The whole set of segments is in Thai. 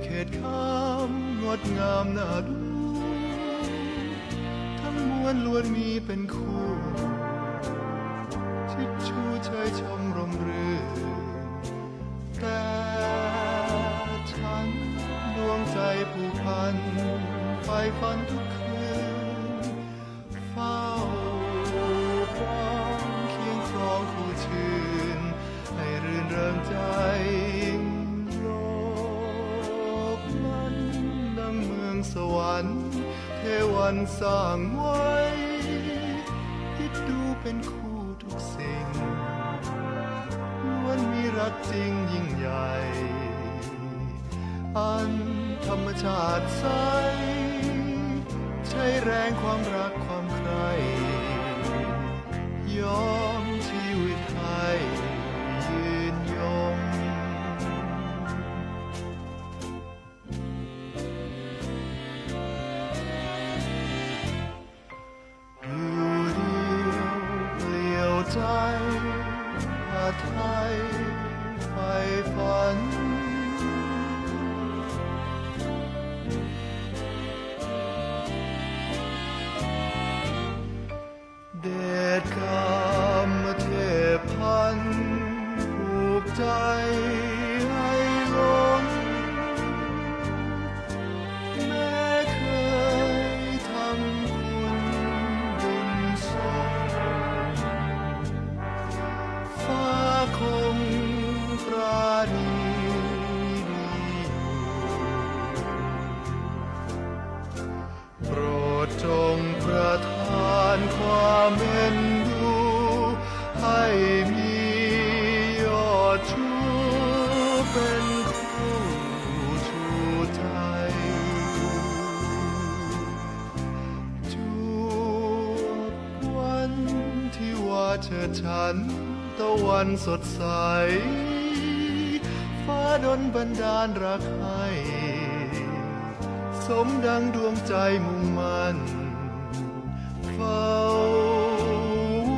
เขตข้ามงดงามน่าดูทั้งมวลล้วนมีเป็นคู่ชิดชูเชยชมรมรื่นแต่ฉันดวงใจผูกพันไฟฝันทุกคืนเฝ้าร้องเคียงครองคู่ชื่นให้รื่นเริงใจโลกนั้นดังเมืองสวรรค์เทวันสร้างไว้คิดดูเป็นคู่ทุกสิ่งล้วนมีรักจริงยิ่งใหญ่อันธรรมชาติใสใช้แรงความรักความใคร่ยอมชีวิตให้ยืนยงอยู่เดียวเปลี่ยวใจหาไทยไฟฝันเดชกามเทพพันผูกใจให้หลงแม้เคยทำคุณบุญส่งฟ้าคงปราณีดีโปรดจงประทานความเอ็นดูให้มียอดชูเป็นคู่ชูใจจวบวันที่ว่าเชิดฉันตะวันสดใสฟ้าดลบันดาลรักให้สมดังดวงใจมุ่งมั่นเฝ้า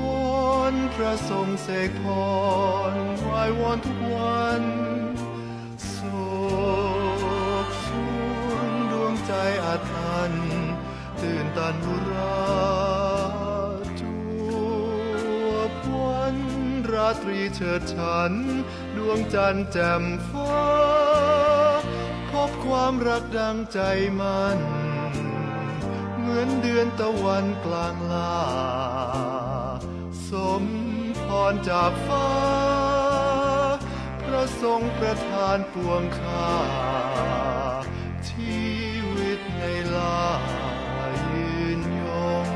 วอนพระทรงเสกพรไหว้วอนทุกวันโศกสูญดวงใจอาถรรพ์ตื่นตันบุราจวบวันราตรีเฉิดฉันดวงจันทร์แจ่มฟ้าพบความรักดังใจมันเหมือนเดือนตะวันกลางลาสมพรจากฟ้าพระทรงประทานปวงข้าชีวิตในลายืนยง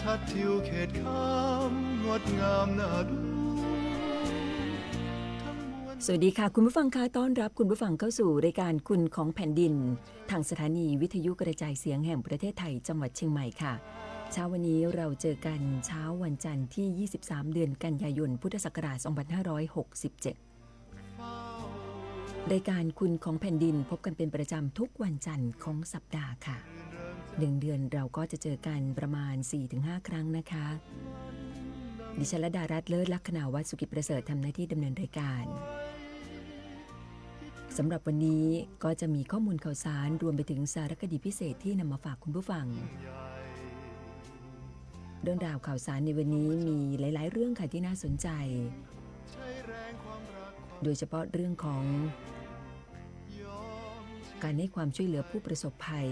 ทัดทิวเขตข้ามงดงามน่าดูสวัสดีค่ะคุณผู้ฟังคะต้อนรับคุณผู้ฟังเข้าสู่รายการคุณของแผ่นดินทางสถานีวิทยุกระจายเสียงแห่งประเทศไทยจังหวัดเชียงใหม่ค่ะเช้าวันนี้เราเจอกันเช้าวันจันทร์ที่23เดือนกันยายนพุทธศักราช2567รายการคุณของแผ่นดินพบกันเป็นประจำทุกวันจันทร์ของสัปดาห์ค่ะ1เดือนเราก็จะเจอกันประมาณ 4-5 ครั้งนะคะดิฉันระดารัตน์เลิศลักษณาวัฒน์สุกิจประเสริฐทำหน้าที่ดำเนินรายการสำหรับวันนี้ก็จะมีข้อมูลข่าวสารรวมไปถึงสารคดีพิเศษที่นำมาฝากคุณผู้ฟังเรื่องราวข่าวสารในวันนี้มีหลายๆเรื่องค่ะที่น่าสนใจโดยเฉพาะเรื่องของการให้ความช่วยเหลือผู้ประสบภัย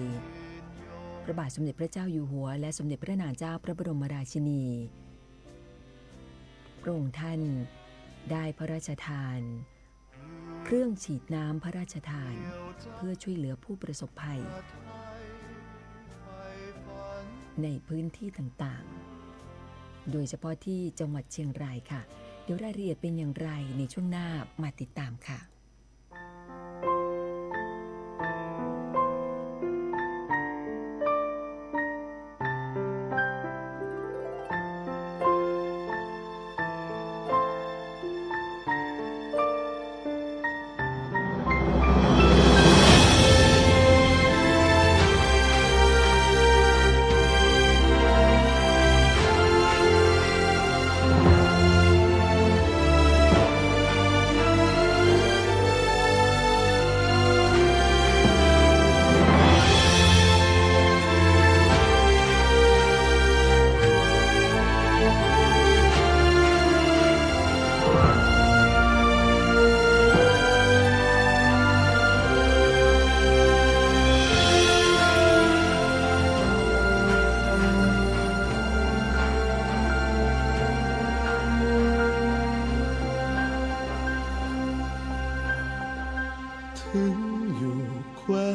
พระบาทสมเด็จพระเจ้าอยู่หัวและสมเด็จพระนางเจ้าพระบรมราชินีพระองค์ท่านได้พระราชทานเครื่องฉีดน้ำพระราชทานเพื่อช่วยเหลือผู้ประสบภัยในพื้นที่ต่างๆโดยเฉพาะที่จังหวัดเชียงรายค่ะเดี๋ยวรายละเอียดเป็นอย่างไรในช่วงหน้ามาติดตามค่ะ แวะ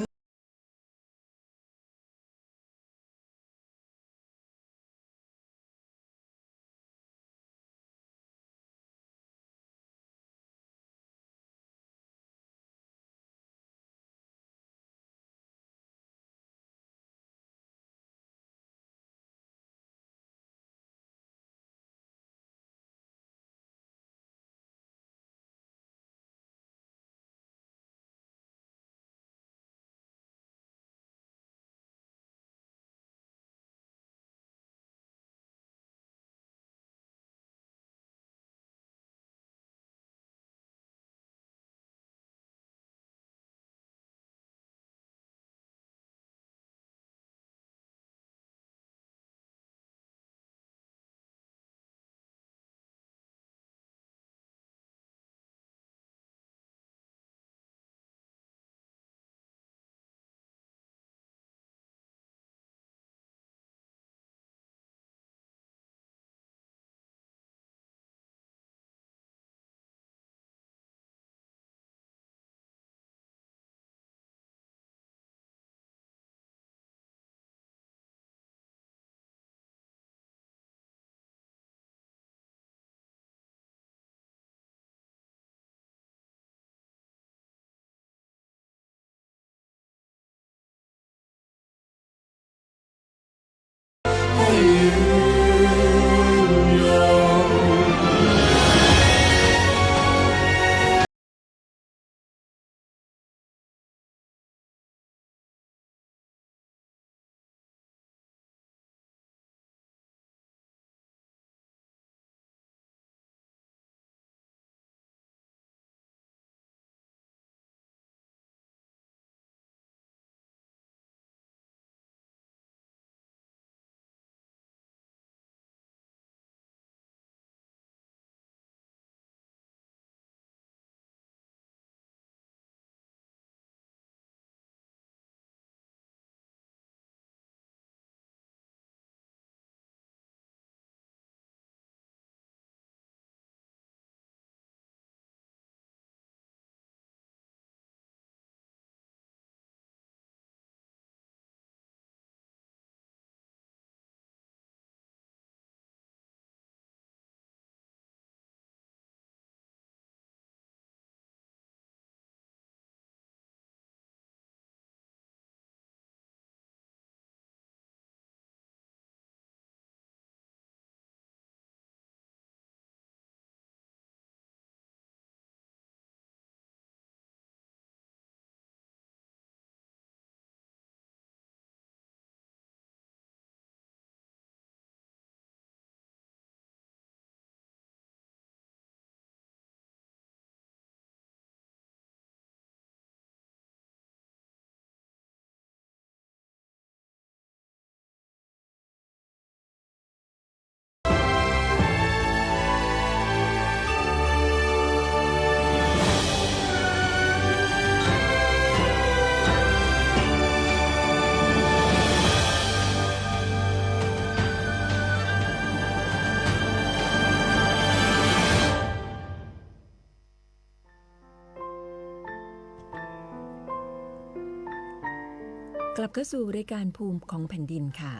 กลับเข้าสู่รายการภูมิของแผ่นดินค่ะ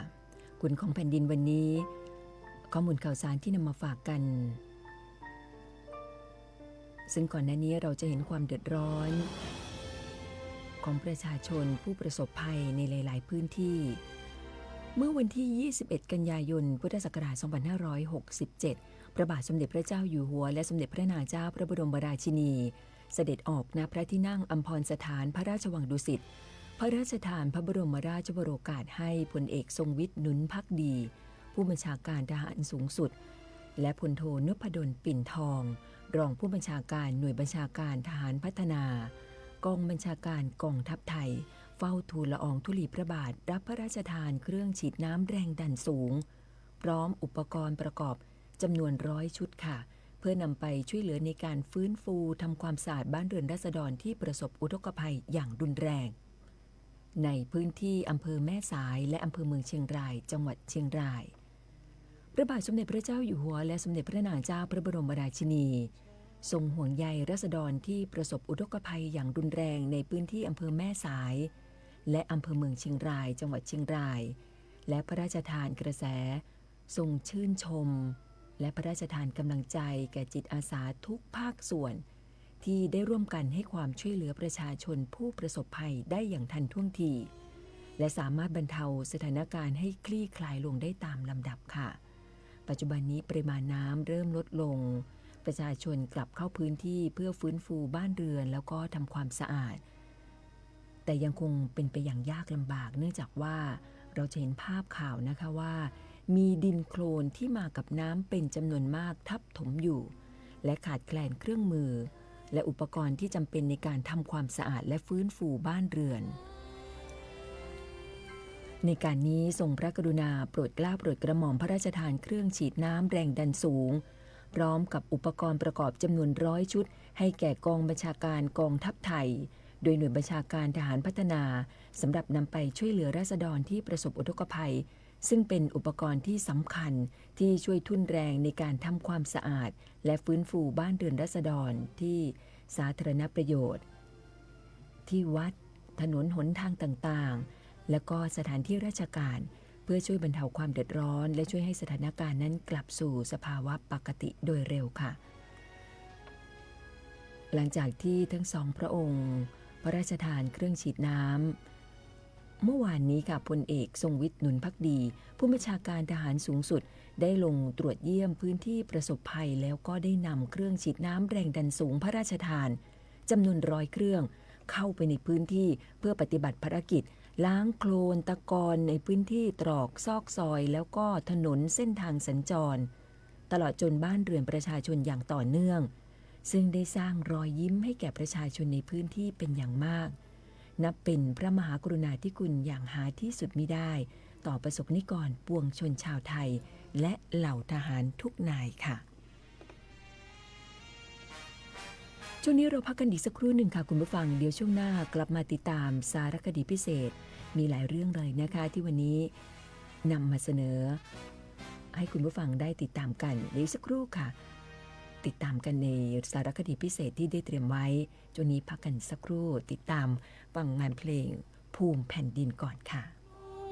คุณของแผ่นดินวันนี้ข้อมูลข่าวสารที่นำมาฝากกันซึ่งก่อนหน้านี้เราจะเห็นความเดือดร้อนของประชาชนผู้ประสบภัยในหลายๆพื้นที่เมื่อวันที่ 21 กันยายน พุทธศักราช 2567 พระบาทสมเด็จพระเจ้าอยู่หัวและสมเด็จพระนางเจ้าพระบรมราชินีเสด็จออกณพระที่นั่งอัมพรสถานพระราชวังดุสิตพระราชทานพระบรมราชวโรกาสให้พลเอกทรงวิทย์หนุนภักดี ผู้บัญชาการทหารสูงสุดและพลโทนพดลปิ่นทองรองผู้บัญชาการหน่วยบัญชาการทหารพัฒนากองบัญชาการกองทัพไทยเฝ้าทูลละอองธุลีพระบาทรับพระราชทานเครื่องฉีดน้ำแรงดันสูงพร้อมอุปกรณ์ประกอบจำนวน100 ชุดค่ะเพื่อนำไปช่วยเหลือในการฟื้นฟูทำความสะอาดบ้านเรือนราษฎรที่ประสบอุทกภัยอย่างรุนแรงในพื้นที่อำเภอแม่สายและอำเภอเมืองเชียงรายจังหวัดเชียงรายพระบาทสมเด็จพระเจ้าอยู่หัวและสมเด็จพระนางเจ้าพระบรมราชินี ทรงห่วงใยราษฎรที่ประสบอุทกภัยอย่างรุนแรงในพื้นที่อำเภอแม่สาย และอำเภอเมืองเชียงรายจังหวัดเชียงราย และพระราชทานกระแสทรงชื่นชม และพระราชทานกำลังใจแก่จิตอาสาทุกภาคส่วน ที่ได้ร่วมกันให้ความช่วยเหลือประชาชนผู้ประสบภัยได้อย่างทันท่วงทีและสามารถบรรเทาสถานการณ์ให้คลี่คลายลงได้ตามลำดับค่ะปัจจุบันนี้ปริมาณน้ำเริ่มลดลงประชาชนกลับเข้าพื้นที่เพื่อฟื้นฟูบ้านเรือนแล้วก็ทำความสะอาดแต่ยังคงเป็นไปอย่างยากลำบากเนื่องจากว่าเราจะเห็นภาพข่าวนะคะว่ามีดินโคลนที่มากับน้ำเป็นจำนวนมากทับถมอยู่และขาดแคลนเครื่องมือและอุปกรณ์ที่จำเป็นในการทำความสะอาดและฟื้นฟูบ้านเรือนในการนี้ทรงพระกรุณาโปรดเกล้าโปรดกระหม่อมพระราชทานเครื่องฉีดน้ำแรงดันสูงพร้อมกับอุปกรณ์ประกอบจำนวน100 ชุดให้แก่กองบัญชาการกองทัพไทยโดยหน่วยบัญชาการทหารพัฒนาสำหรับนำไปช่วยเหลือราษฎรที่ประสบอุทกภัยซึ่งเป็นอุปกรณ์ที่สำคัญที่ช่วยทุ่นแรงในการทำความสะอาดและฟื้นฟูบ้านเรือนราษฎรที่สาธารณประโยชน์ที่วัดถนนหนทางต่างๆและก็สถานที่ราชการเพื่อช่วยบรรเทาความเดือดร้อนและช่วยให้สถานการณ์นั้นกลับสู่สภาวะปกติโดยเร็วค่ะหลังจากที่ทั้งสองพระองค์พระราชทานเครื่องฉีดน้ำเมื่อวานนี้ค่ะพลเอกทรงวิทย์หนุนภักดีผู้บัญชาการทหารสูงสุดได้ลงตรวจเยี่ยมพื้นที่ประสบภัยแล้วก็ได้นำเครื่องฉีดน้ำแรงดันสูงพระราชทานจำนวน100 เครื่องเข้าไปในพื้นที่เพื่อปฏิบัติภารกิจล้างโคลนตะกอนในพื้นที่ตรอกซอกซอยแล้วก็ถนนเส้นทางสัญจรตลอดจนบ้านเรือนประชาชนอย่างต่อเนื่องซึ่งได้สร้างรอยยิ้มให้แก่ประชาชนในพื้นที่เป็นอย่างมากนับเป็นพระมหากรุณาธิคุณอย่างหาที่สุดมิได้ต่อประสบนิกรปวงชนชาวไทยและเหล่าทหารทุกนายค่ะช่วงนี้เราพักกันอีกสักครู่หนึ่งค่ะคุณผู้ฟังเดี๋ยวช่วงหน้ากลับมาติดตามสารคดีพิเศษมีหลายเรื่องเลยนะคะที่วันนี้นำมาเสนอให้คุณผู้ฟังได้ติดตามกันเดี๋ยวสักครู่ค่ะติดตามกันในสารคดีพิเศษที่ได้เตรียมไว้ช่วงนี้พักกันสักครู่ติดตามฟังงานเพลงภูมิแผ่นดินก่อนค่ะ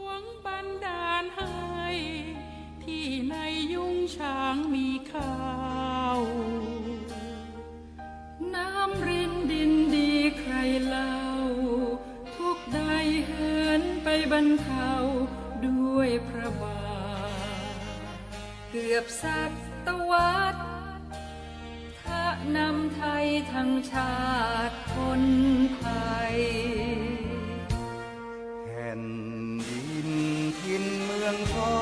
หวังบันดาลให้ที่ในยุ้งช้างมีข้าวน้ำรินดินดีใครเล่าทุกใดเหินไปบรรเทาด้วยพระบาทเกือบศตวรรษถ้านำไทยทั้งชาติคนไทยแผ่นดินทินเมืองทอ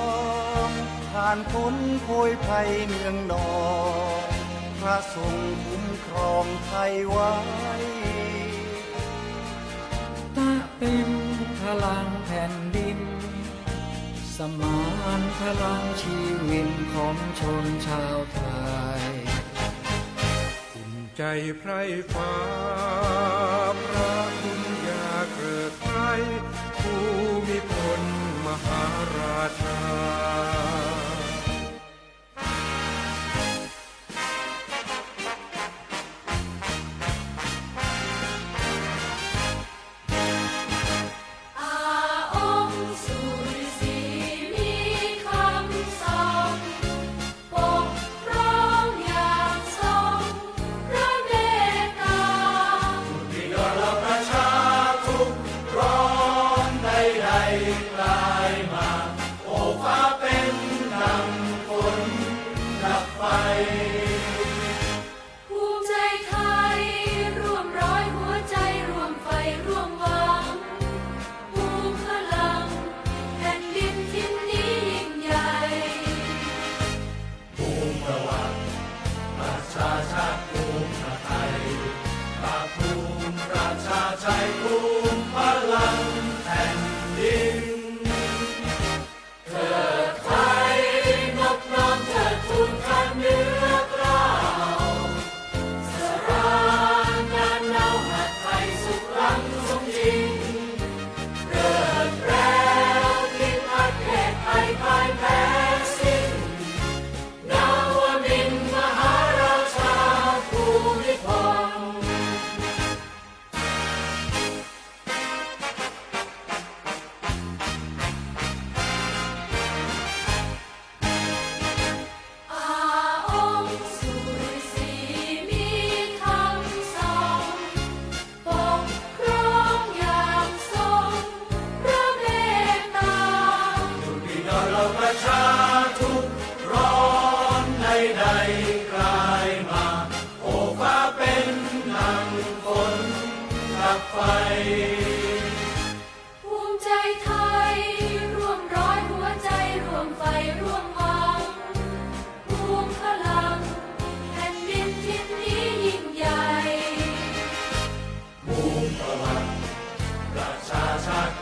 งผ่านพ้นโพยภัยเมืองนองพระทรงคุ้มครองไทยไว้ตะเป็นพลังแผ่นดินสมานพลังชีวิตของชนชาวไทยอุ่นใจไพร่ฟ้าพระคุณยาเกิดไทยภูมิพลมหาราชาพ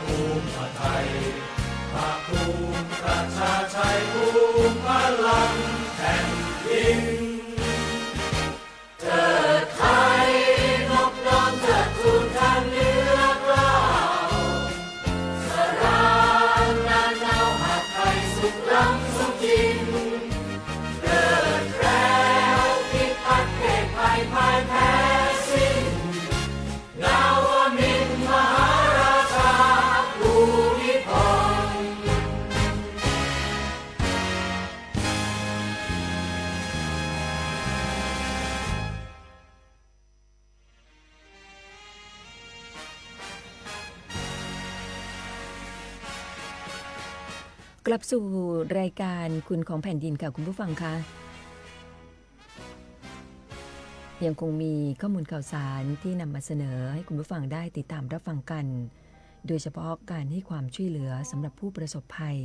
ภูมิไทยภาคภูมิประชาชัยภูมิพลังแผ่นดินเถิดไทยนบน้อมเถิดทูลท่านเหลือกล้าวสรานนานเนาหากไทยสุขล้ำสุขยิ่งเกิดแรงพิพัฒน์เกตภัยพ่ายแพ้สิ้นนาวมินทร์มหาราชาภูมิพล กลับสู่รายการคุณของแผ่นดินค่ะคุณผู้ฟังคะยังคงมีข้อมูลข่าวสารที่นำมาเสนอให้คุณผู้ฟังได้ติดตามรับฟังกันโดยเฉพาะการให้ความช่วยเหลือสำหรับผู้ประสบภัย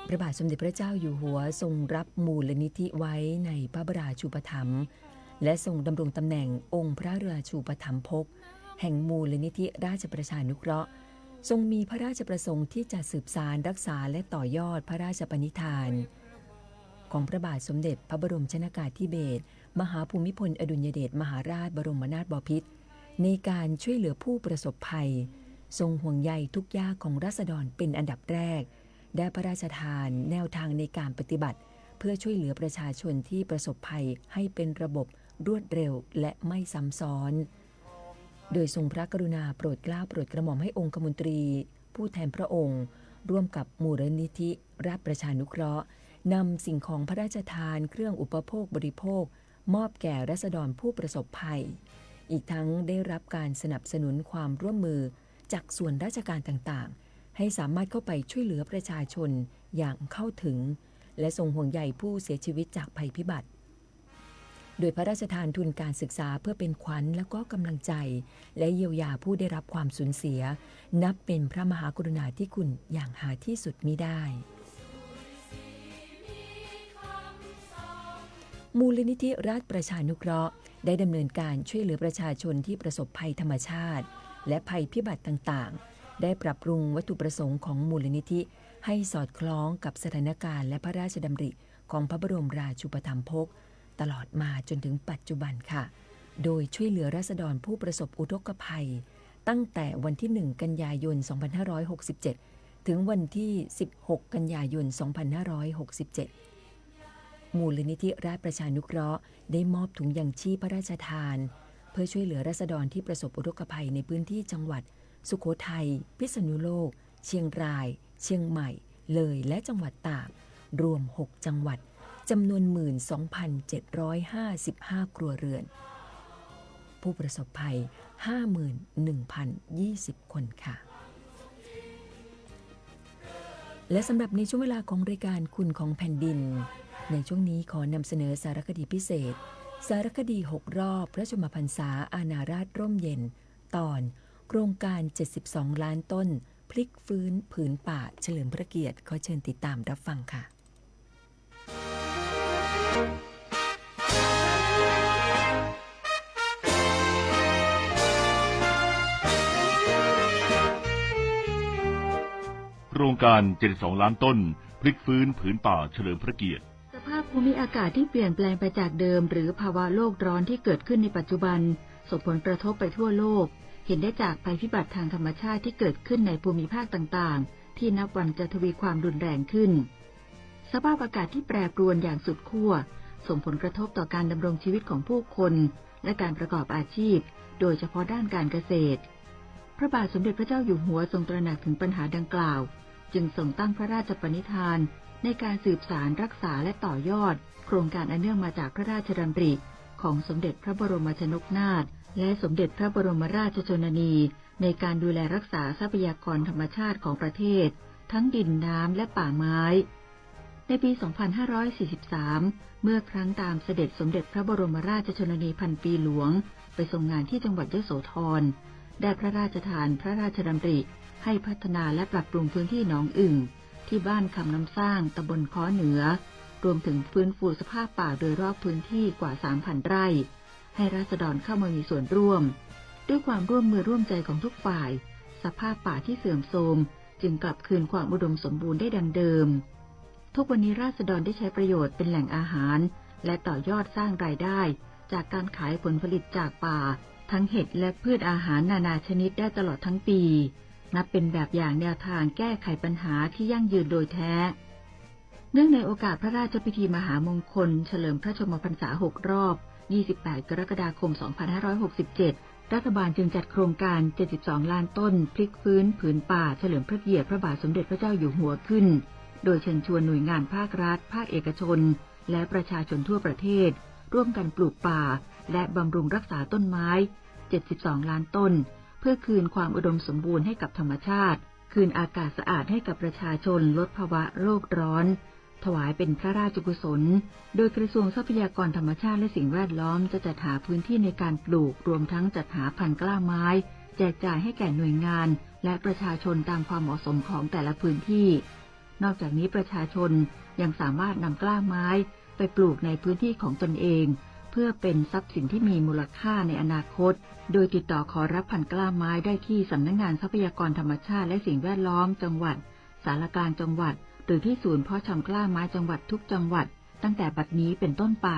พระบาทสมเด็จพระเจ้าอยู่หัวทรงรับมูลนิธิไว้ในพระบรมชูปถัมภ์และทรงดำรงตำแหน่งองค์พระราชูปถัมภกแห่งมูลนิธิราชประชานุเคราะห์ทรงมีพระราชประสงค์ที่จะสืบสานรักษาและต่อยอดพระราชปณิธานของพระบาทสมเด็จพระบรมชนกาธิเบศรมหาภูมิพลอดุลยเดชมหาราชบรมนาถบพิตรในการช่วยเหลือผู้ประสบภัยทรงห่วงใยทุกยากของราษฎรเป็นอันดับแรกได้พระราชทานแนวทางในการปฏิบัติเพื่อช่วยเหลือประชาชนที่ประสบภัยให้เป็นระบบรวดเร็วและไม่ซ้ำซ้อนโดยทรงพระกรุณาโปรดเกล้าโปรดกระหม่อมให้องคมนตรีผู้แทนพระองค์ร่วมกับมูลนิธิราชประชานุเคราะห์นำสิ่งของพระราชทานเครื่องอุปโภคบริโภคมอบแก่ราษฎรผู้ประสบภัยอีกทั้งได้รับการสนับสนุนความร่วมมือจากส่วนราชการต่างๆให้สามารถเข้าไปช่วยเหลือประชาชนอย่างเข้าถึงและทรงห่วงใยผู้เสียชีวิตจากภัยพิบัติโดยพระราชทานทุนการศึกษาเพื่อเป็นขวัญและก็กำลังใจและเยียวยาผู้ได้รับความสูญเสียนับเป็นพระมหากรุณาธิคุณอย่างหาที่สุดมิได้มูลนิธิราชประชานุเคราะห์ได้ดำเนินการช่วยเหลือประชาชนที่ประสบภัยธรรมชาติและภัยพิบัติต่างๆได้ปรับปรุงวัตถุประสงค์ของมูลนิธิให้สอดคล้องกับสถานการณ์และพระราชดำริของพระบรมราชูปถัมภกตลอดมาจนถึงปัจจุบันค่ะโดยช่วยเหลือราษฎรผู้ประสบอุทกภัยตั้งแต่วันที่ 1 กันยายน 2567 ถึงวันที่ 16 กันยายน 2567 มูลนิธิราชประชานุเคราะห์ได้มอบถุงยังชีพพระราชทานเพื่อช่วยเหลือราษฎรที่ประสบอุทกภัยในพื้นที่จังหวัดสุโขทัยพิษณุโลกเชียงรายเชียงใหม่เลยและจังหวัดตากรวม 6 จังหวัดจำนวน 12,755 ครัวเรือนผู้ประสบภัย 51,020 คนค่ะและสำหรับในช่วงเวลาของรายการคุณของแผ่นดินในช่วงนี้ขอนำเสนอสารคดีพิเศษสารคดี6รอบพระชนมพรรษาอาณาราษฎร์ร่มเย็นตอนโครงการ72ล้านต้นพลิกฟื้นผืนป่าเฉลิมพระเกียรติขอเชิญติดตามรับฟังค่ะโครงการ72ล้านต้นพลิกฟื้นผืนป่าเฉลิมพระเกียรติสภาพภูมิอากาศที่เปลี่ยนแปลงไปจากเดิมหรือภาวะโลกร้อนที่เกิดขึ้นในปัจจุบันส่งผลกระทบไปทั่วโลกเห็นได้จากภัยพิบัติทางธรรมชาติที่เกิดขึ้นในภูมิภาคต่างๆที่นับวันจะทวีความรุนแรงขึ้นสภาพอากาศที่แปรปรวนอย่างสุดขั้วส่งผลกระทบต่อการดำรงชีวิตของผู้คนและการประกอบอาชีพโดยเฉพาะด้านการเกษตรพระบาทสมเด็จพระเจ้าอยู่หัวทรงตระหนักถึงปัญหาดังกล่าวจึงทรงตั้งพระราชปณิธานในการสืบสานรักษาและต่อยอดโครงการอันเนื่องมาจากพระราชดำริของสมเด็จพระบรมชนกนาถและสมเด็จพระบรมราชชนนีในการดูแลรักษาทรัพยากรธรรมชาติของประเทศทั้งดินน้ำและป่าไม้ในปี 2543 เมื่อครั้งตามเสด็จสมเด็จพระบรมราชชนนีพันปีหลวงไปทรงงานที่จังหวัดยโสธรได้พระราชทานพระราชดำริให้พัฒนาและปรับปรุงพื้นที่หนองอึ่งที่บ้านคำน้ำสร้างตำบลค้อเหนือรวมถึงฟื้นฟูสภาพป่าโดยรอบพื้นที่กว่า 3,000 ไร่ให้ราษฎรเข้ามามีส่วนร่วม ด้วยความร่วมมือร่วมใจของทุกฝ่ายสภาพป่าที่เสื่อมโทรมจึงกลับคืนความอุดมสมบูรณ์ได้ดังเดิมทุกวันนี้ราษฎรได้ใช้ประโยชน์เป็นแหล่งอาหารและต่อยอดสร้างรายได้จากการขายผลผลิตจากป่าทั้งเห็ดและพืชอาหารนานาชนิดได้ตลอดทั้งปีนับเป็นแบบอย่างแนวทางแก้ไขปัญหาที่ยั่งยืนโดยแท้เนื่องในโอกาสพระราชพิธีมหามงคลเฉลิมพระชนมพรรษา6 รอบ28 กรกฎาคม 2567รัฐบาลจึงจัดโครงการ72 ล้านต้นพลิกฟื้นผืนป่าเฉลิมพระเกียรติพระบาทสมเด็จพระเจ้าอยู่หัวขึ้นโดยเชิญชวนหน่วยงานภาครัฐภาคเอกชนและประชาชนทั่วประเทศร่วมกันปลูกป่าและบำรุงรักษาต้นไม้72 ล้านต้นเพื่อคืนความอุดมสมบูรณ์ให้กับธรรมชาติคืนอากาศสะอาดให้กับประชาชนลดภาวะโลกร้อนถวายเป็นพระราชกุศลโดยกระทรวงทรัพยากรธรรมชาติและสิ่งแวดล้อมจะจัดหาพื้นที่ในการปลูกรวมทั้งจัดหาพันธุ์กล้าไม้แจกจ่ายให้แก่หน่วยงานและประชาชนตามความเหมาะสมของแต่ละพื้นที่นอกจากนี้ประชาชนยังสามารถนำกล้าไม้ไปปลูกในพื้นที่ของตนเองเพื่อเป็นทรัพย์สินที่มีมูลค่าในอนาคตโดยติดต่อขอรับพันธุ์กล้าไม้ได้ที่สำนักงานทรัพยากรธรรมชาติและสิ่งแวดล้อมจังหวัดศาลากลางจังหวัดหรือที่ศูนย์เพาะชำกล้าไม้จังหวัดทุกจังหวัดตั้งแต่บัดนี้เป็นต้นไป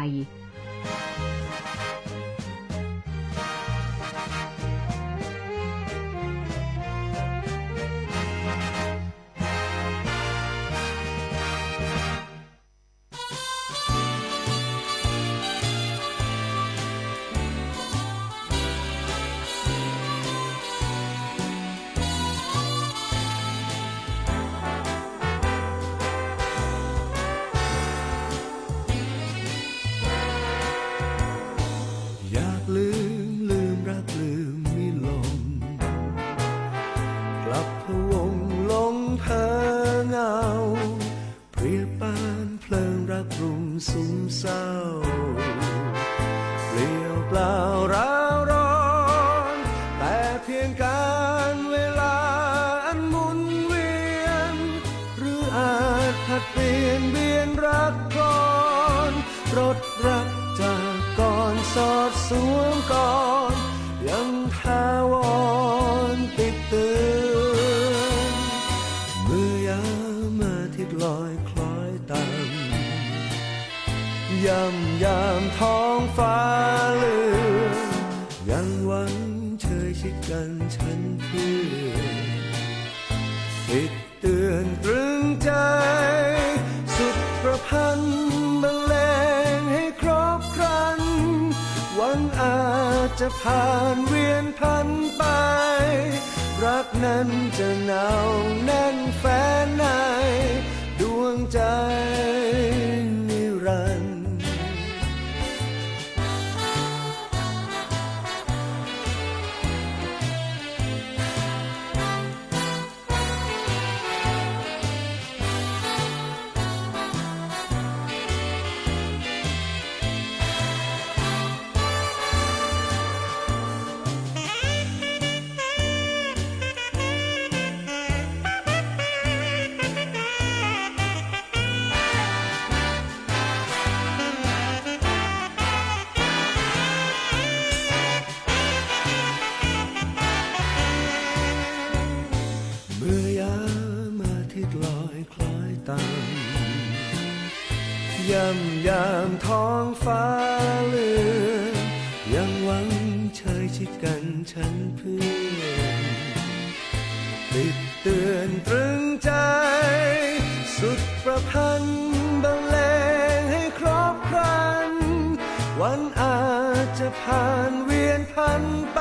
ยามท้องฟ้าเลือนยังหวังเชยชิดกันฉันเพื่อติดเตือนตรึงใจสุดประพันธ์บรรเลงให้ครบครันหวังอาจจะผ่านเวียนพันไปรักนั้นจะหนาวแน่นแฟ้นในดวงใจนิรันดร์ยามท้องฟ้าเลือนยังหวังเชยชิดกันฉันเพื่อนติดเตือนตรึงใจสุดประพันธ์บรรเลงให้ครบครันวันอาจจะผ่านเวียนพันไป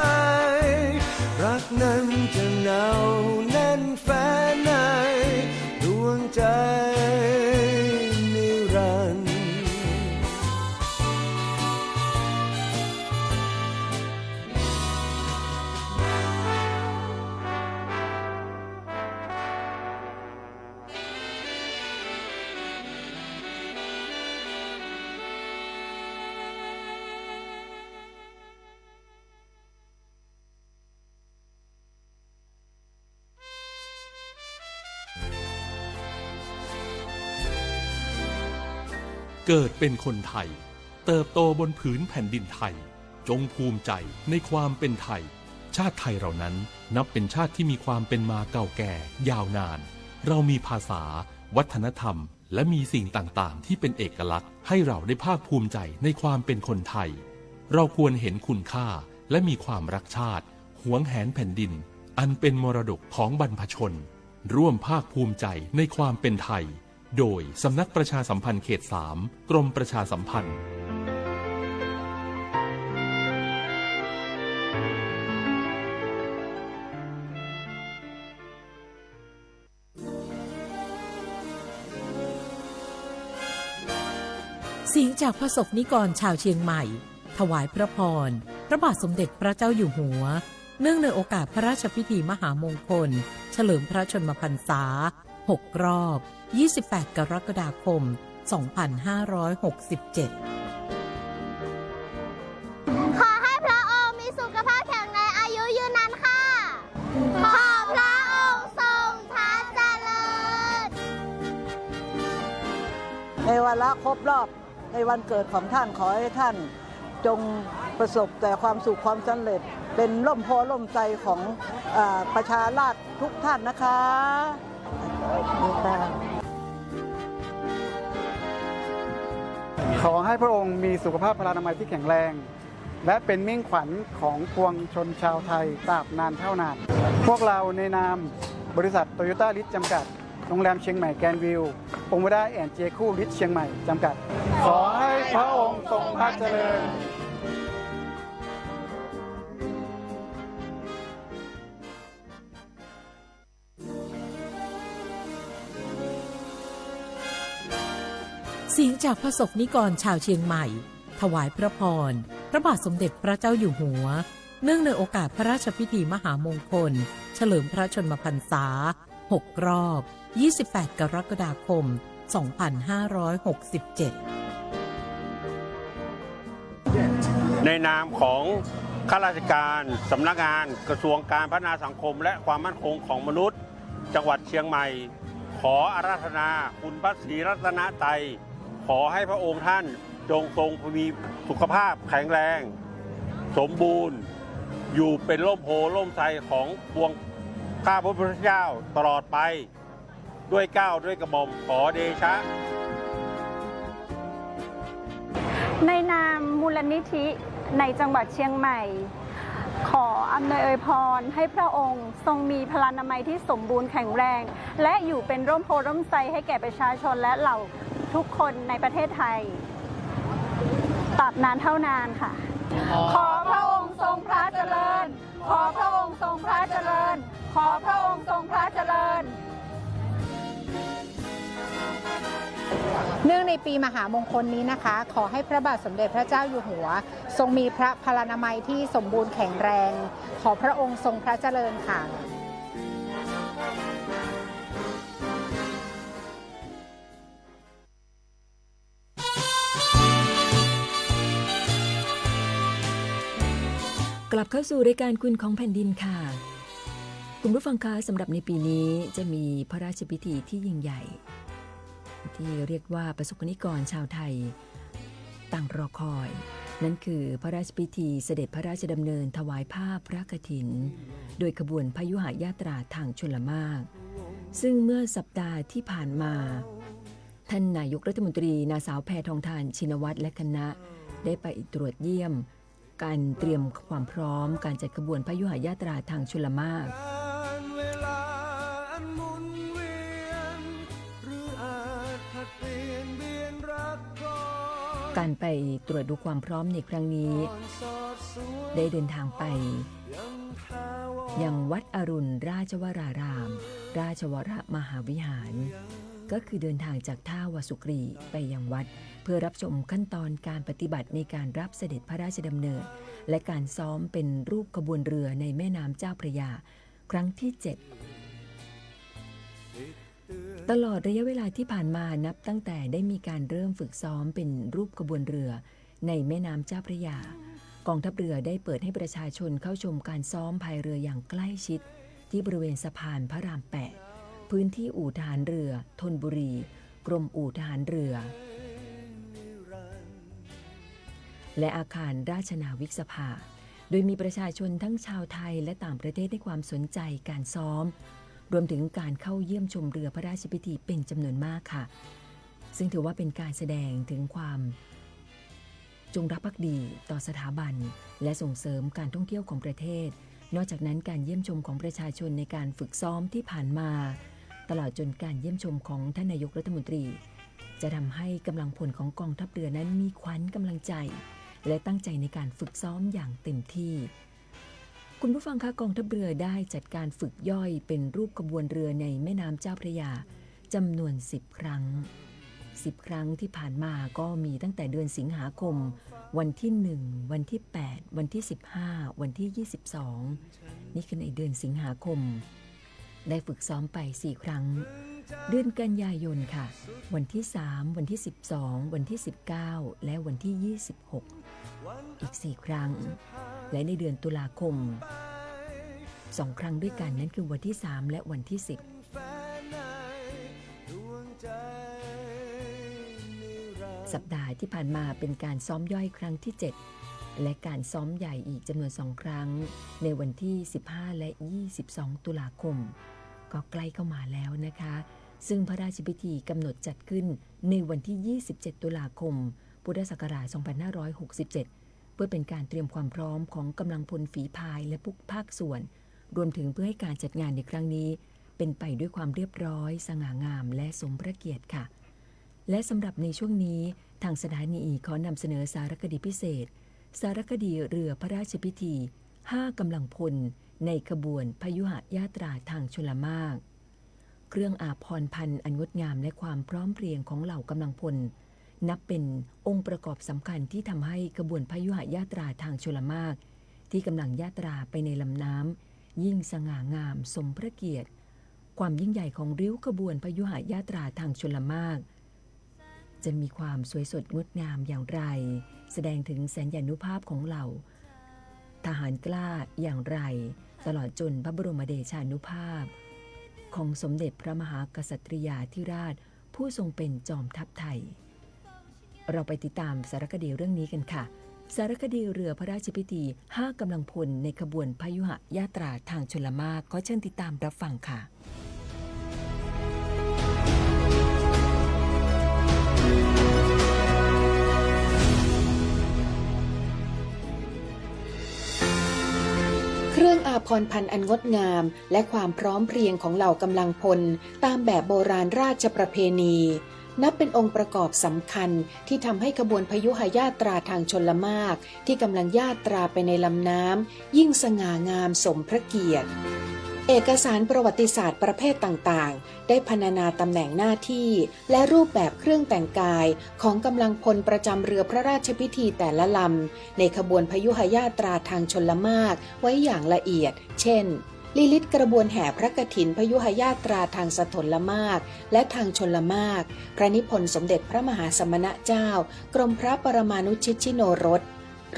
รักนั้นจะหนาวแน่นแฟ้นในดวงใจเกิดเป็นคนไทยเติบโตบนผืนแผ่นดินไทยจงภูมิใจในความเป็นไทย ชาติไทยเรานั้นนับเป็นชาติที่มีความเป็นมาเก่าแก่ยาวนานเรามีภาษาวัฒนธรรมและมีสิ่งต่างๆที่เป็นเอกลักษณ์ให้เราได้ภาคภูมิใจในความเป็นคนไทยเราควรเห็นคุณค่าและมีความรักชาติหวงแหนแผ่นดินอันเป็นมรดกของบรรพชนร่วมภาคภูมิใจในความเป็นไทยโดยสำนักประชาสัมพันธ์เขต 3 กรมประชาสัมพันธ์เสียงจากพระสงฆ์นิกรชาวเชียงใหม่ถวายพระพรพระบาทสมเด็จพระเจ้าอยู่หัวเนื่องในโอกาสพระราชพิธีมหามงคลเฉลิมพระชนมพรรษา6 รอบ 28 กรกฎาคม 2567 ขอให้พระองค์มีสุขภาพแข็งแรงอายุยืนนานค่ะ ขอพระองค์ทรงพระเจริญ ในวาระครบรอบในวันเกิดของท่านขอให้ท่านจงประสบแต่ความสุขความสำเร็จเป็นร่มโพล่มใจของประชาราษฎร์ทุกท่านนะคะขอให้พระองค์มีสุขภาพพลานามัยที่แข็งแรงและเป็นมิ่งขวัญของปวงชนชาวไทยตราบนานเท่านานพวกเราในนามบริษัทโตโยต้าลิสจำกัดโรงแรมเชียงใหม่แกรนด์วิวโปรโมด้าแอนด์เจคู่ลิสเชียงใหม่จำกัดขอให้พระองค์ทรงพระเจริญเสียงจากพระสงฆ์นิกรชาวเชียงใหม่ถวายพระพรพระบาทสมเด็จพระเจ้าอยู่หัวเนื่องในโอกาสพระราชพิธีมหามงคลเฉลิมพระชนมพรรษา6 รอบ 28 กรกฎาคม 2567 ในนามของข้าราชการสำนักงานกระทรวงการพัฒนาสังคมและความมั่นคงของมนุษย์จังหวัดเชียงใหม่ขออาราธนาคุณพระศรีรัตนตรัยขอให้พระองค์ท่านจงทรงมีสุขภาพแข็งแรงสมบูรณ์อยู่เป็นร่มโพล่มไทรของปวงข้าพระพุทธเจ้าตลอดไปด้วยเกล้าด้วยกระหม่อมขอเดชะในนามมูลนิธิในจังหวัดเชียงใหม่ขออำนวยอวยพรให้พระองค์ทรงมีพลานามัยที่สมบูรณ์แข็งแรงและอยู่เป็นร่มโพร่มไทรให้แก่ประชาชนและเหล่าทุกคนในประเทศไทยตราบนานเท่านานค่ะขอพระองค์ทรงพระเจริญขอพระองค์ทรงพระเจริญขอพระองค์ทรงพระเจริญ เนื่องในปีมหามงคลนี้นะคะขอให้พระบาทสมเด็จพระเจ้าอยู่หัวทรงมีพระพลานามัยที่สมบูรณ์แข็งแรงขอพระองค์ทรงพระเจริญค่ะกลับเข้าสู่รายการคุณของแผ่นดินค่ะคุณผู้ฟังคะสำหรับในปีนี้จะมีพระราชพิธีที่ยิ่งใหญ่ที่เรียกว่าประสบนิกรชาวไทยต่างรอคอยนั่นคือพระราชพิธีเสด็จพระราชดำเนินถวายผ้าพระกฐินโดยขบวนพยุหญาตราทางชลมารซึ่งเมื่อสัปดาห์ที่ผ่านมาท่านนายกรัฐมนตรีนางสาวแพทองธารชินวัตรและคณะได้ไปตรวจเยี่ยมการเตรียมความพร้อมการจัดขบวนพยุหญาตราทางชลมารการไปตรวจดูความพร้อมในครั้งนี้ได้เดินทางไปยังวัดอรุณราชวรารามราชวรมหาวิหารก็คือเดินทางจากท่าวสุกรีไปยังวัดเพื่อรับชมขั้นตอนการปฏิบัติในการรับเสด็จพระราชดำเนินและการซ้อมเป็นรูปขบวนเรือในแม่น้ำเจ้าพระยาครั้งที่ 7ตลอดระยะเวลาที่ผ่านมานับตั้งแต่ได้มีการเริ่มฝึกซ้อมเป็นรูปขบวนเรือในแม่น้ำเจ้าพระยากองทัพเรือได้เปิดให้ประชาชนเข้าชมการซ้อมพายเรืออย่างใกล้ชิดที่บริเวณสะพานพระราม 8พื้นที่อู่ทหารเรือธนบุรีกรมอู่ทหารเรือและอาคารราชนาวิกสภา โดยมีประชาชนทั้งชาวไทยและต่างประเทศให้ความสนใจการซ้อมรวมถึงการเข้าเยี่ยมชมเรือพระราชพิธีเป็นจำนวนมากค่ะซึ่งถือว่าเป็นการแสดงถึงความจงรักภักดีต่อสถาบันและส่งเสริมการท่องเที่ยวของประเทศนอกจากนั้นการเยี่ยมชมของประชาชนในการฝึกซ้อมที่ผ่านมาตลอดจนการเยี่ยมชมของท่านนายกรัฐมนตรีจะทำให้กำลังพลของกองทัพเรือนั้นมีขวัญกำลังใจและตั้งใจในการฝึกซ้อมอย่างเต็มที่คุณผู้ฟังคะกองทัพเรือได้จัดการฝึกย่อยเป็นรูปขบวนเรือในแม่น้ำเจ้าพระยาจำนวน10 ครั้ง10 ครั้งที่ผ่านมาก็มีตั้งแต่เดือนสิงหาคมวันที่1วันที่8วันที่15วันที่22นี่คือในเดือนสิงหาคมได้ฝึกซ้อมไป4 ครั้งเดือนกันยายนค่ะวันที่3วันที่12วันที่19และวันที่26อีก4 ครั้งและในเดือนตุลาคม2 ครั้งด้วยกันนั่นคือวันที่3และวันที่10สัปดาห์ที่ผ่านมาเป็นการซ้อมย่อยครั้งที่7และการซ้อมใหญ่อีกจำนวน2 ครั้งในวันที่15และ22ตุลาคมก็ใกล้เข้ามาแล้วนะคะซึ่งพระราชพิธีกำหนดจัดขึ้นในวันที่27ตุลาคมพุทธศักราช2567เพื่อเป็นการเตรียมความพร้อมของกำลังพลฝีพายและทุกภาคส่วนรวมถึงเพื่อให้การจัดงานในครั้งนี้เป็นไปด้วยความเรียบร้อยสง่างามและสมพระเกียรติค่ะและสำหรับในช่วงนี้ทางสถานีขอนำเสนอสารคดีพิเศษสารคดีเรือพระราชพิธี5กำลังพลในขบวนพยุหญาตราทางชลมารเครื่องอาภรณ์พันอันงดงามและความพร้อมเพรียงของเหล่ากำลังพลนับเป็นองค์ประกอบสำคัญที่ทำให้ขบวนพยุหญาตราทางชลมารที่กำลังญาตราไปในลำน้ำยิ่งสง่างามสมพระเกียรติความยิ่งใหญ่ของริ้วขบวนพยุหญาตราทางชลมารจะมีความสวยสดงดงามอย่างไรแสดงถึงแสนยานุภาพของเหล่าทหารกล้าอย่างไรตลอดจนพระบรมเดชานุภาพของสมเด็จพระมหากษัตริยาธิราชผู้ทรงเป็นจอมทัพไทยเราไปติดตามสารคดีเรื่องนี้กันค่ะสารคดีเรือพระราชพิธี5กำลังพลในขบวนพยุหญาตราทางชลมารขอเชิญติดตามรับฟังค่ะเครื่องอาภรณ์พันอันงดงามและความพร้อมเพรียงของเหล่ากำลังพลตามแบบโบราณราชประเพณีนับเป็นองค์ประกอบสำคัญที่ทำให้ขบวนพยุหญาตราทางชลมารที่กำลังญาตราไปในลำน้ำยิ่งสง่างามสมพระเกียรติเอกสารประวัติศาสตร์ประเภทต่างๆได้พรรณนาตำแหน่งหน้าที่และรูปแบบเครื่องแต่งกายของกำลังพลประจำเรือพระราชพิธีแต่ละลำในขบวนพยุหญาตราทางชลมารไว้อย่างละเอียดเช่นลีลิศกระบวนแห่พระกฐินพยุหญาตราทางสถลมารและทางชลมารพระนิพนธ์สมเด็จพระมหาสมณเจ้ากรมพระปรมานุชิตชิโนรส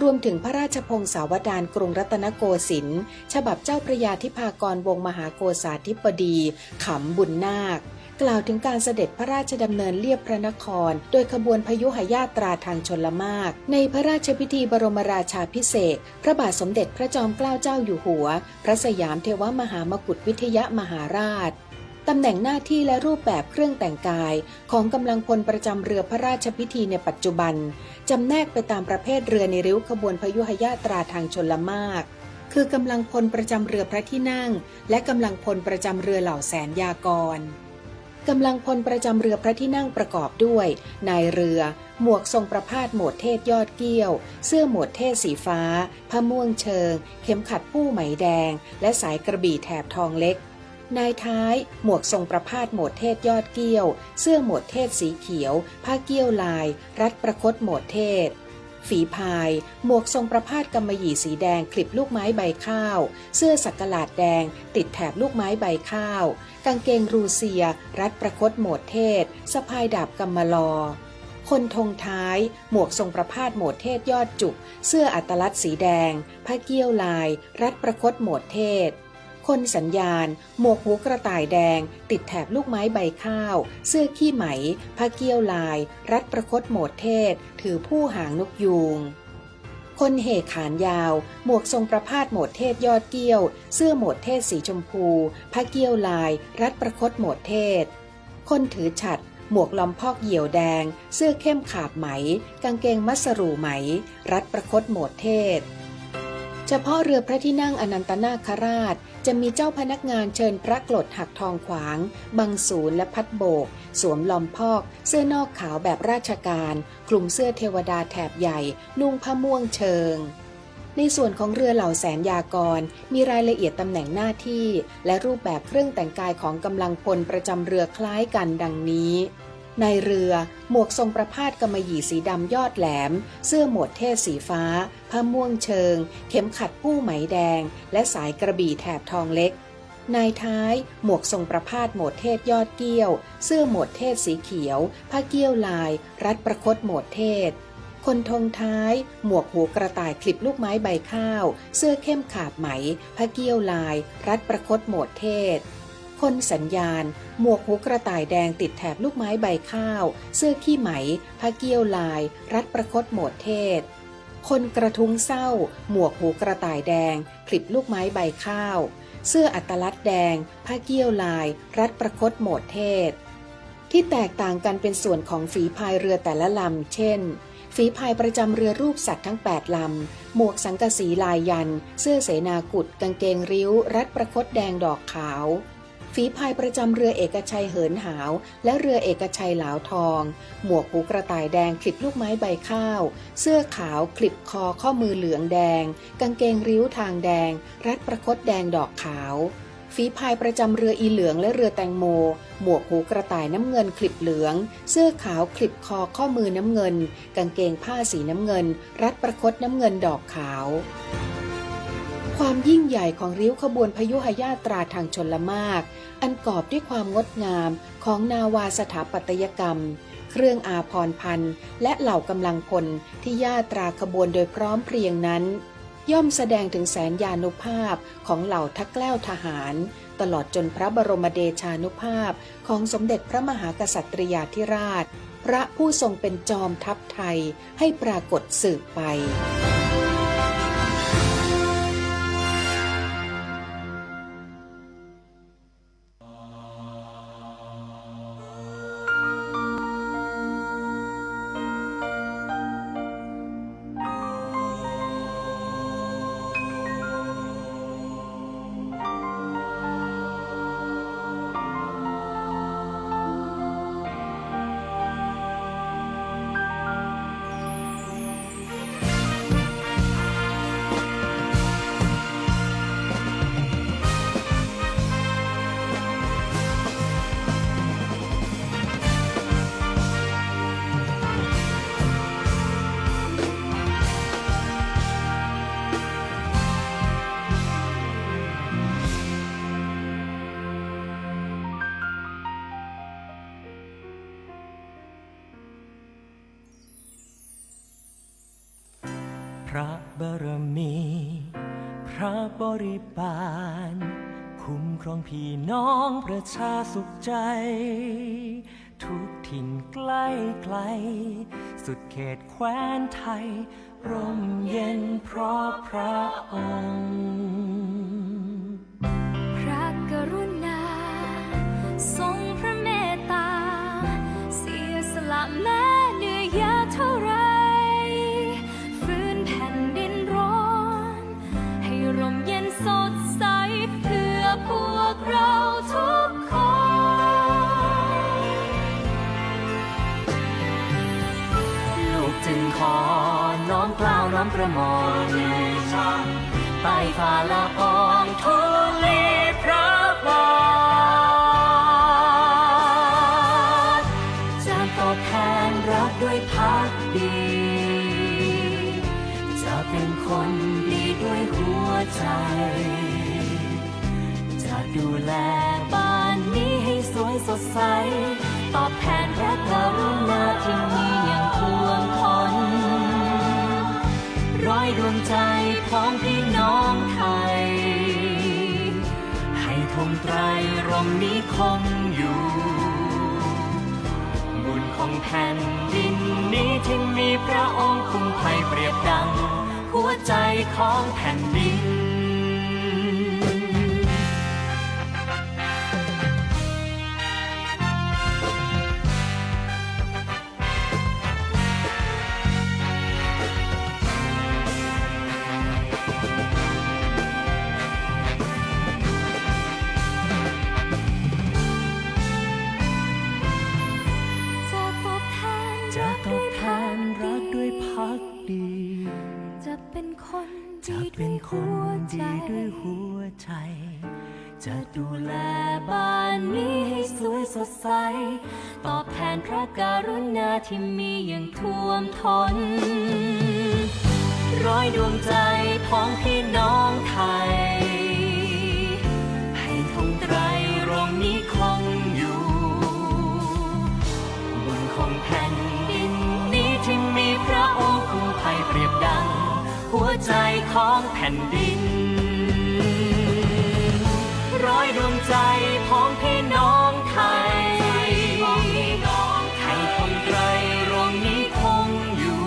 รวมถึงพระราชพงศาวดารกรุงรัตนโกสินทร์ฉบับเจ้าพระยาธิภากรวงศ์มหาโกษาธิบดีขำบุญนาคกล่าวถึงการเสด็จพระราชดำเนินเลียบพระนครโดยขบวนพยุหญาตราทางชลมารในพระราชพิธีบรมราชาภิเษกพระบาทสมเด็จพระจอมเกล้าเจ้าอยู่หัวพระสยามเทวมหามกุฏวิทยมหาราชตำแหน่งหน้าที่และรูปแบบเครื่องแต่งกายของกำลังพลประจำเรือพระราชพิธีในปัจจุบันจำแนกไปตามประเภทเรือในริ้วขบวนพยุหญาตราทางชลมารคือกำลังพลประจำเรือพระที่นั่งและกำลังพลประจำเรือเหล่าแสนยากรกำลังพลประจำเรือพระที่นั่งประกอบด้วยนายเรือหมวกทรงประพาสโหมดเทศยอดเกี้ยวเสื้อโหมดเทศสีฟ้าผ้าม่วงเชิงเข็มขัดผู้ไหมแดงและสายกระบี่แถบทองเล็กนายท้ายหมวกทรงประพาสโหมดเทศยอดเกี้ยวเสื้อโหมดเทศสีเขียวผ้าเกี้ยวลายรัดประคตโหมดเทศฝีพายหมวกทรงประพาสกำมะหยี่สีแดงคลิปลูกไม้ใบข้าวเสื้อสักหลาดแดงติดแถบลูกไม้ใบข้าวกางเกงรูเซียรัดประคตโหมดเทศสะพายดาบกำมะลอคนธงท้ายหมวกทรงประพาสโหมดเทศยอดจุกเสื้ออัตลักษณ์สีแดงผ้าเกี้ยวลายรัดประคตโหมดเทศคนสัญญาณหมวกหูกระต่ายแดงติดแถบลูกไม้ใบข้าวเสื้อขี้ไหมผ้าเกี้ยวลายรัดประคตโหมดเทศถือผู้หางนกยูง คนเหขานยาวหมวกทรงประพาสโหมดเทศยอดเกี้ยวเสื้อโหมดเทศสีชมพูผ้าเกี้ยวลายรัดประคตโหมดเทศคนถือฉัตรหมวกลอมพอกเหยี่ยวแดงเสื้อเข้มขาบไหมกางเกงมัสรูไหมรัดประคตโหมดเทศเฉพาะเรือพระที่นั่งอนันตนาคราชจะมีเจ้าพนักงานเชิญพระกลดหักทองขวางบังสูรและพัดโบกสวมลอมพอกเสื้อนอกขาวแบบราชการคลุมเสื้อเทวดาแถบใหญ่นุ่งผ้าม่วงเชิงในส่วนของเรือเหล่าแสนยากรมีรายละเอียดตำแหน่งหน้าที่และรูปแบบเครื่องแต่งกายของกำลังพลประจำเรือคล้ายกันดังนี้ในเรือหมวกทรงประพาสกำมะหยี่สีดำยอดแหลมเสื้อโหมดเทศสีฟ้าผ้าม่วงเชิงเข็มขัดปู้ไหมแดงและสายกระบี่แถบทองเล็กนายท้ายหมวกทรงประพาสโหมดเทศยอดเกี้ยวเสื้อโหมดเทศสีเขียวผ้าเกี้ยวลายรัดประคตโหมดเทศคนธงท้ายหมวกหูกระต่ายคลิปลูกไม้ใบข้าวเสื้อเข้มขาบไหมผ้าเกี้ยวลายรัดประคตโหมดเทศคนสัญญาณหมวกหูกระต่ายแดงติดแถบลูกไม้ใบข้าวเสื้อขี้ไหมผ้าเกี้ยวลายรัดประคตโหมดเทศคนกระทุ้งเศร้าหมวกหูกระต่ายแดงคลิปลูกไม้ใบข้าวเสื้ออัตลัดแดงผ้าเกี้ยวลายรัดประคตโหมดเทศที่แตกต่างกันเป็นส่วนของฝีพายเรือแต่ละลำเช่นฝีพายประจำเรือรูปสัตว์ทั้ง8ลำหมวกสังกะสีลายยันเสื้อเสนากุฏกางเกงริ้วรัดประคตแดงดอกขาวฝีพายประจำเรือเอกชัยเหินหาวและเรือเอกชัยหลาวทองหมวกหูกระต่ายแดงคลิปลูกไม้ใบข้าวเสื้อขาวคลิปคอข้อมือเหลืองแดงกางเกงริ้วทางแดงรัดประคตแดงดอกขาวฝีพายประจำเรืออีเหลืองและเรือแตงโมหมวกหูกระต่ายน้ำเงินคลิปเหลืองเสื้อขาวคลิปคอข้อมือน้ำเงินกางเกงผ้าสีน้ำเงินรัดประคตน้ำเงินดอกขาวความยิ่งใหญ่ของริ้วขบวนพยุหญาตราทางชลมารอันกอบด้วยความงดงามของนาวาสถาปัตยกรรมเครื่องอาภรณ์พันและเหล่ากำลังพลที่ญาตราขบวนโดยพร้อมเพรียงนั้นย่อมแสดงถึงแสนยานุภาพของเหล่าทักแกล้วทหารตลอดจนพระบรมเดชานุภาพของสมเด็จพระมหากษัตริยาธิราชพระผู้ทรงเป็นจอมทัพไทยให้ปรากฏสืบไปพระบารมีพระบริบาลคุ้มครองพี่น้องประชาสุขใจทุกถิ่นใกล้ไกลสุดเขตแคว้นไทยร่มเย็นเพราะพระองค์พระกรุณาทรงพระเมตตาเสียสละแม้เหนื่อยยากเท่าไรฟื้นแผ่นดินร้อนให้ร่มเย็นสดใสเพื่อพวกเราทุกคนลูกจึงขอน้อมเกล้าน้อมกระหม่อมใต้ฝ่าละอองธุลีพระบาทจะตอบแทนรักด้วยภักดีจะเป็นคนดีด้วยหัวใจจะดูแลบ้านนี้ให้สวยสดใสตอบแทนพระกรุณาที่มีอย่างท่วมท้นร้อยดวงใจพ้องพี่น้องไทยให้ธงไตรรงค์นี้คงอยู่บุญของแผ่นดินนี้ที่มีพระองค์คุ้มภัยเปรียบดัง หัวใจของแผ่นดินจะตอบแทนรักด้วยภักดี จะเป็นคน จะ ดี เป็นคนดีด้วยหัวใจ จะดูแลบ้านนี้ให้สวยสดใส ตอบแทนพระกรุณาที่มีอย่างท่วมท้น ร้อยดวงใจพ้องพี่น้องไทย ให้ธงไตรรงค์นี้คงอยู่บนของแผ่นดินนี้ที่มีพระองค์คุ้มภัยเปรียบดังหัวใจของแผ่นดินร้อยดวงใจพ้องพี่น้องไทยให้ธงไตรรงค์นี้คงอยู่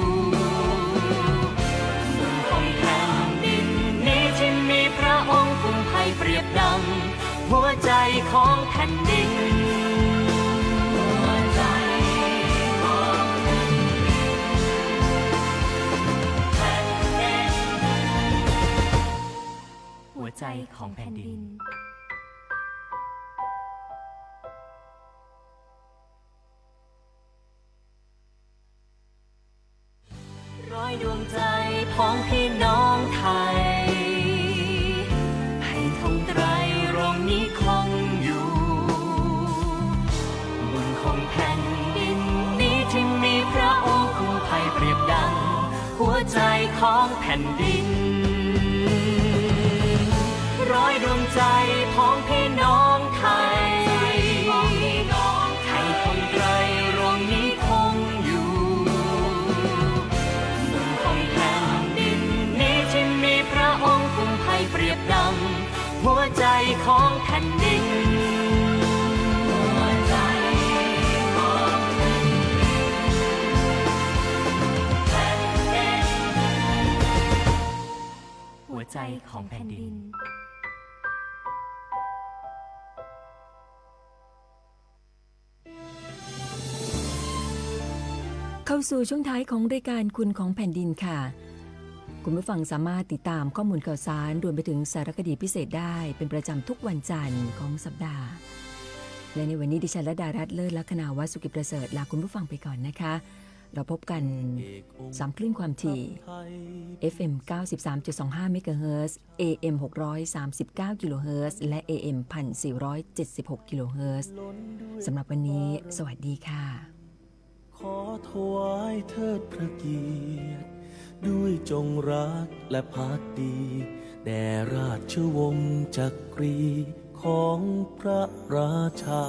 บนของแผ่นดินนี้ที่มีพระองค์คุ้มภัยเปรียบดังหัวใจของแผ่นดินหัวใจของแผ่นดิน ร้อยดวงใจพ้องพี่น้องไทย ให้ธงไตรรงค์นี้คงอยู่บนของแผ่นดินนี้ที่มีพระองค์คุ้มภัยเปรียบดังหัวใจของแผ่นดินร้อยดวงใจพ้องพี่น้องไทยให้ธงไตรรงค์นี้คงอยู่บนของแผ่นดินนี้ที่มีพระองค์คุ้มภัยเปรียบดังหัวใจของแผ่นดินหัวใจของแผ่นดินหัวใจของแผ่นดินเข้าสู่ช่วงท้ายของรายการคุณของแผ่นดินค่ะคุณผู้ฟังสามารถติดตามข้อมูลข่าวสารรวมไปถึงสารคดีพิเศษได้เป็นประจำทุกวันจันทร์ของสัปดาห์และในวันนี้ดิฉันและดารัตน์เลิศลัคนาวัฒน์สุกิประเสริฐลาคุณผู้ฟังไปก่อนนะคะเราพบกัน3คลื่นความถี่ FM 93.25 เมกะเฮิรตซ์ AM 639 กิโลเฮิรตซ์และ AM 1476 กิโลเฮิรตซ์สำหรับวันนี้สวัสดีค่ะขอถวายเทิดพระเกียรติด้วยจงรักและภักดีแด่ราชวงศ์จักรีของพระราชา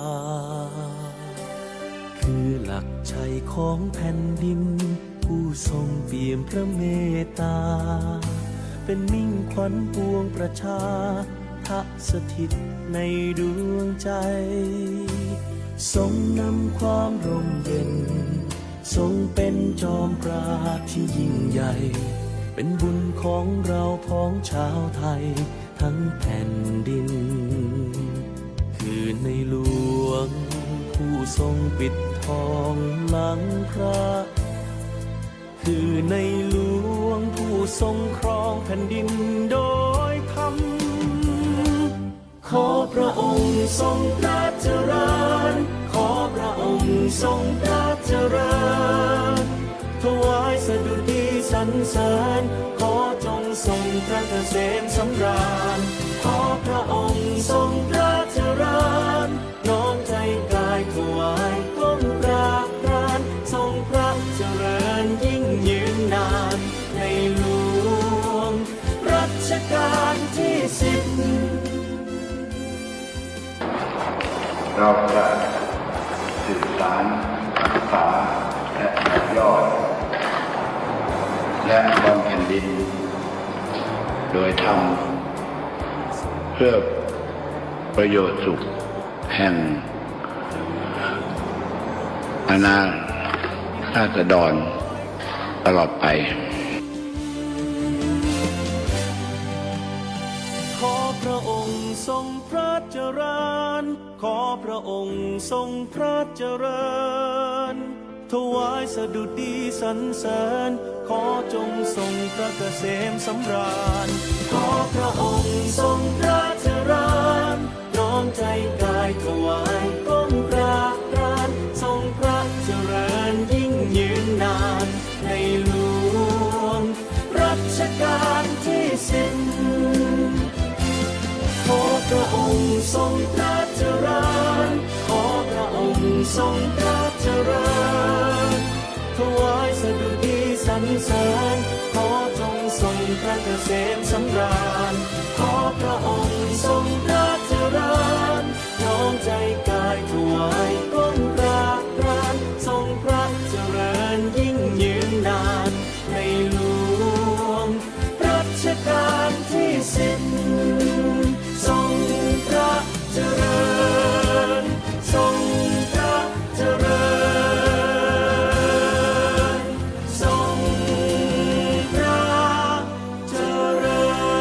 คือหลักชัยของแผ่นดินผู้ทรงเปี่ยมพระเมตตาเป็นมิ่งขวัญปวงประชาทะสถิตในดวงใจทรงนำความร่มเย็นทรงเป็นจอมปราชญ์ที่ยิ่งใหญ่เป็นบุญของเราพ้องชาวไทยทั้งแผ่นดินคือในหลวงผู้ทรงปิดทองหลังพระคือในหลวงผู้ทรงครองแผ่นดินโดยธรรมขอพระองค์ทรงพระเจริญขอพระองค์ทรงพระเจริญถวายสดุดีสรรเสริญขอจงทรงพระเกษมสำราญขอพระองค์ทรงพระเจริญน้อมใจกายถวายก้มกราบกรานทรงพระเจริญยิ่งยืนนานในหลวงรัชกาลที่10เราจะสืบสานรักษาและต่อยอดและบำเพ็ญดินโดยทำเพื่อประโยชน์สุขแห่งอาณาราษฎรตลอดไป เจริญขอพระองค์ทรงพระเจริญถวายสดุดีสรรเสริญขอจงทรงพระเกษมสำราญขอพระองค์ทรงพระเจริญน้อมใจกายถวายก้มกราบกรานทรงพระเจริญยิ่งยืนนานในหลวงรัชกาลที่10ขอพระองค์ทรงพระเจริญขอพระองค์ทรงพระเจริญถวายสดุดีสรรเสริญขอจงทรงพระเกษมสำราญขอพระองค์ทรงพระเจริญน้อมใจกายถวายก้มกราบกรานทรงพระเจริญยิ่งยืนนานในหลวงรัชกาลที่10ทรงพระเจริญทรงพระเจริญทรงพระเจริญ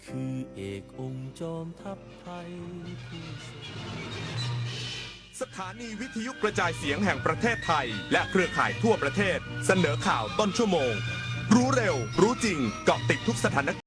คือเอกองค์จอมทัพไทยผู้สถานีวิทยุกระจายเสียงแห่งประเทศไทยและเครือข่ายทั่วประเทศเสนอข่าวต้นชั่วโมงรู้เร็วรู้จริงเกาะติดทุกสถานการณ์